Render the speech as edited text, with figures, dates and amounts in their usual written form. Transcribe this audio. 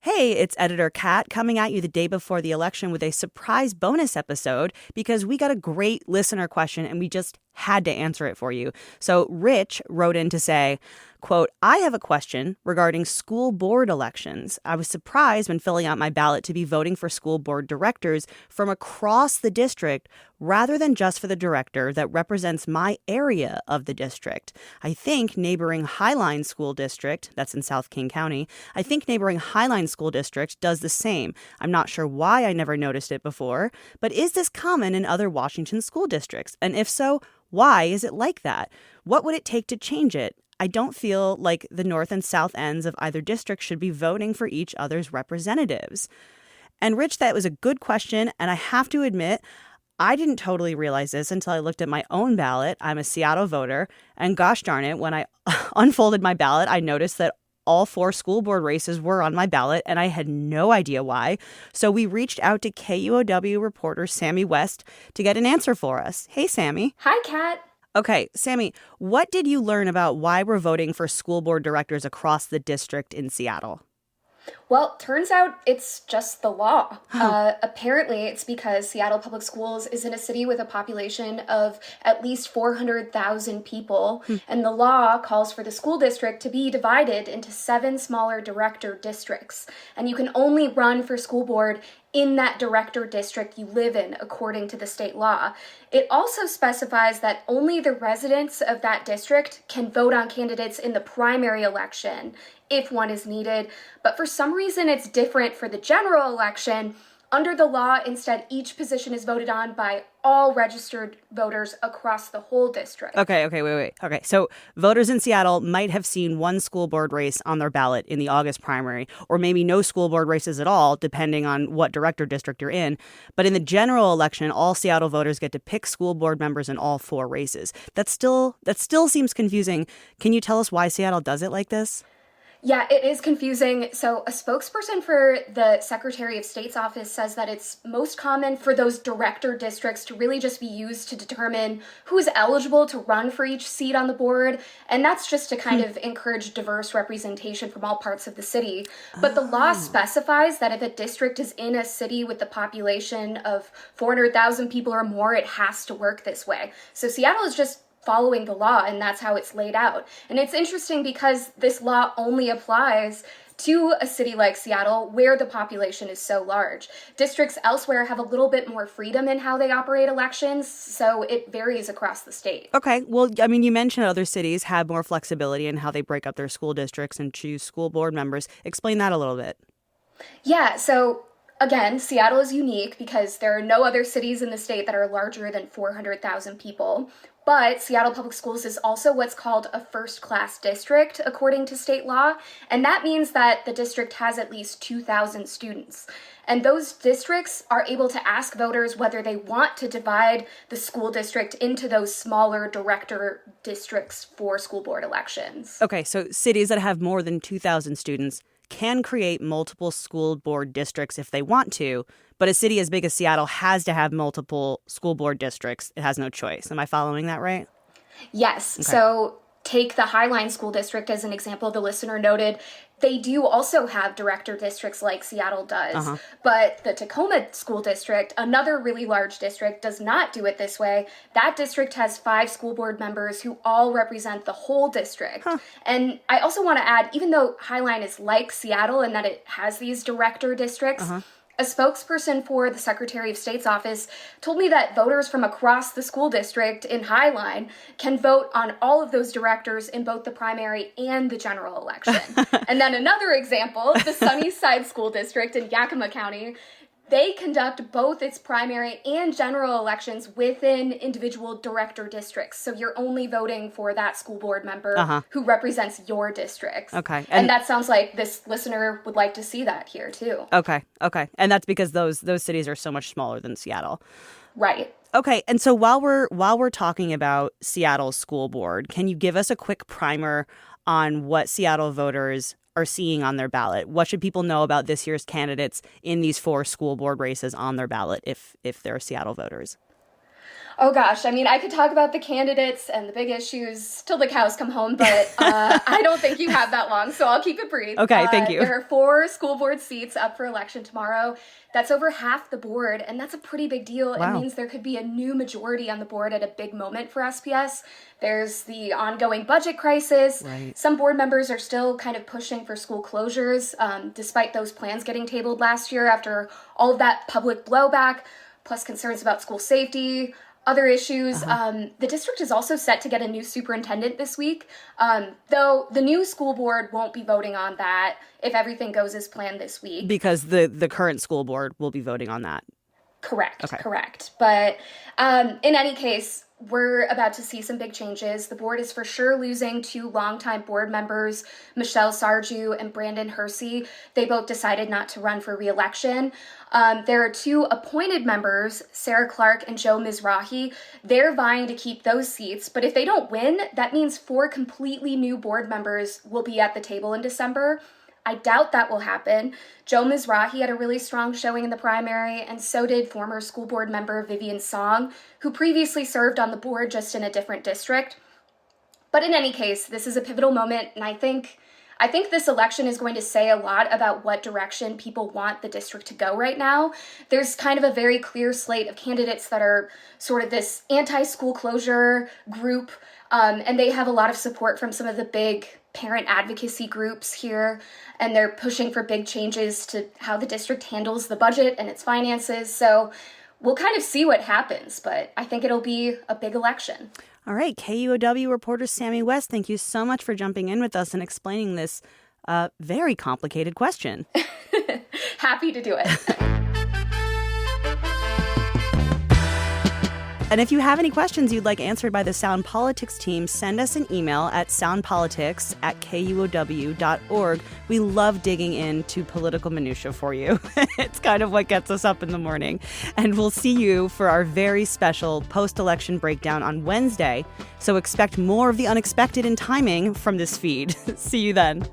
Hey, it's Editor Kat coming at you the day before the election with a surprise bonus episode because we got a great listener question and we just had to answer it for you. So Rich wrote in to say, quote, I have a question regarding school board elections. I was surprised when filling out my ballot to be voting for school board directors from across the district rather than just for the director that represents my area of the district. I think neighboring Highline School District, that's in South King County, I think neighboring Highline School District does the same. I'm not sure why I never noticed it before, but is this common in other Washington school districts? And if so, why is it like that? What would it take to change it? I don't feel like the north and south ends of either district should be voting for each other's representatives. And Rich, that was a good question, and I have to admit, I didn't totally realize this until I looked at my own ballot. I'm a Seattle voter, and gosh darn it, when I unfolded my ballot, I noticed that all 4 school board races were on my ballot, and I had no idea why. So we reached out to KUOW reporter Sami West to get an answer for us. Hey, Sami. Hi, Kat. Okay, Sami, what did you learn about why we're voting for school board directors across the district in Seattle? Well, turns out it's just the law. Apparently, it's because Seattle Public Schools is in a city with a population of at least 400,000 people, and the law calls for the school district to be divided into 7 smaller director districts. And you can only run for school board in that director district you live in, according to the state law. It also specifies that only the residents of that district can vote on candidates in the primary election if one is needed. But for some reason, it's different for the general election. Under the law, instead, each position is voted on by all registered voters across the whole district. Okay, wait. Okay, so voters in Seattle might have seen one school board race on their ballot in the August primary, or maybe no school board races at all, depending on what director district you're in. But in the general election, all Seattle voters get to pick school board members in all 4 races. That still seems confusing. Can you tell us why Seattle does it like this? Yeah, it is confusing. So a spokesperson for the Secretary of State's office says that it's most common for those director districts to really just be used to determine who is eligible to run for each seat on the board. And that's just to kind of encourage diverse representation from all parts of the city. But the law specifies that if a district is in a city with the population of 400,000 people or more, it has to work this way. So Seattle is just following the law, and that's how it's laid out. And it's interesting because this law only applies to a city like Seattle where the population is so large. Districts elsewhere have a little bit more freedom in how they operate elections, so it varies across the state. Okay, well, I mean, you mentioned other cities have more flexibility in how they break up their school districts and choose school board members. Explain that a little bit. Yeah, so again, Seattle is unique because there are no other cities in the state that are larger than 400,000 people. But Seattle Public Schools is also what's called a first-class district, according to state law. And that means that the district has at least 2,000 students. And those districts are able to ask voters whether they want to divide the school district into those smaller director districts for school board elections. Okay, so cities that have more than 2,000 students can create multiple school board districts if they want to, but a city as big as Seattle has to have multiple school board districts. It has no choice. Am I following that right? Yes. Okay. So take the Highline School District as an example. The listener noted they do also have director districts like Seattle does. But the Tacoma School District, another really large district, does not do it this way. That district has 5 school board members who all represent the whole district. And I also want to add, even though Highline is like Seattle in that it has these director districts, a spokesperson for the Secretary of State's office told me that voters from across the school district in Highline can vote on all of those directors in both the primary and the general election. And then another example, the Sunnyside School District in Yakima County, they conduct both its primary and general elections within individual director districts. So you're only voting for that school board member who represents your district. Okay. And that sounds like this listener would like to see that here, too. Okay. And that's because those cities are so much smaller than Seattle. Right. Okay. And so while we're talking about Seattle's school board, can you give us a quick primer on what Seattle voters are seeing on their ballot? What should people know about this year's candidates in these 4 school board races on their ballot if they're Seattle voters? Oh gosh, I mean, I could talk about the candidates and the big issues till the cows come home, but I don't think you have that long, so I'll keep it brief. Okay, thank you. There are 4 school board seats up for election tomorrow. That's over half the board, and that's a pretty big deal. Wow. It means there could be a new majority on the board at a big moment for SPS. There's the ongoing budget crisis. Right. Some board members are still kind of pushing for school closures, despite those plans getting tabled last year after all of that public blowback, plus concerns about school safety, other issues. The district is also set to get a new superintendent this week, though the new school board won't be voting on that if everything goes as planned this week. Because the current school board will be voting on that. Correct, Okay. correct. But in any case, we're about to see some big changes. The board is for sure losing 2 longtime board members, Michelle Sarju and Brandon Hersey. They both decided not to run for re-election. There are 2 appointed members, Sarah Clark and Joe Mizrahi. They're vying to keep those seats, but if they don't win, that means 4 completely new board members will be at the table in December. I doubt that will happen. Joe Mizrahi had a really strong showing in the primary, and so did former school board member Vivian Song, who previously served on the board just in a different district. But in any case, this is a pivotal moment, and I think this election is going to say a lot about what direction people want the district to go right now. There's kind of a very clear slate of candidates that are sort of this anti-school closure group, and they have a lot of support from some of the big parent advocacy groups here, and they're pushing for big changes to how the district handles the budget and its finances. So we'll kind of see what happens, but I think it'll be a big election. All right, KUOW reporter Sami West, thank you so much for jumping in with us and explaining this very complicated question. Happy to do it. And if you have any questions you'd like answered by the Sound Politics team, send us an email at soundpolitics@kuow.org. We love digging into political minutia for you. It's kind of what gets us up in the morning. And we'll see you for our very special post-election breakdown on Wednesday. So expect more of the unexpected in timing from this feed. See you then.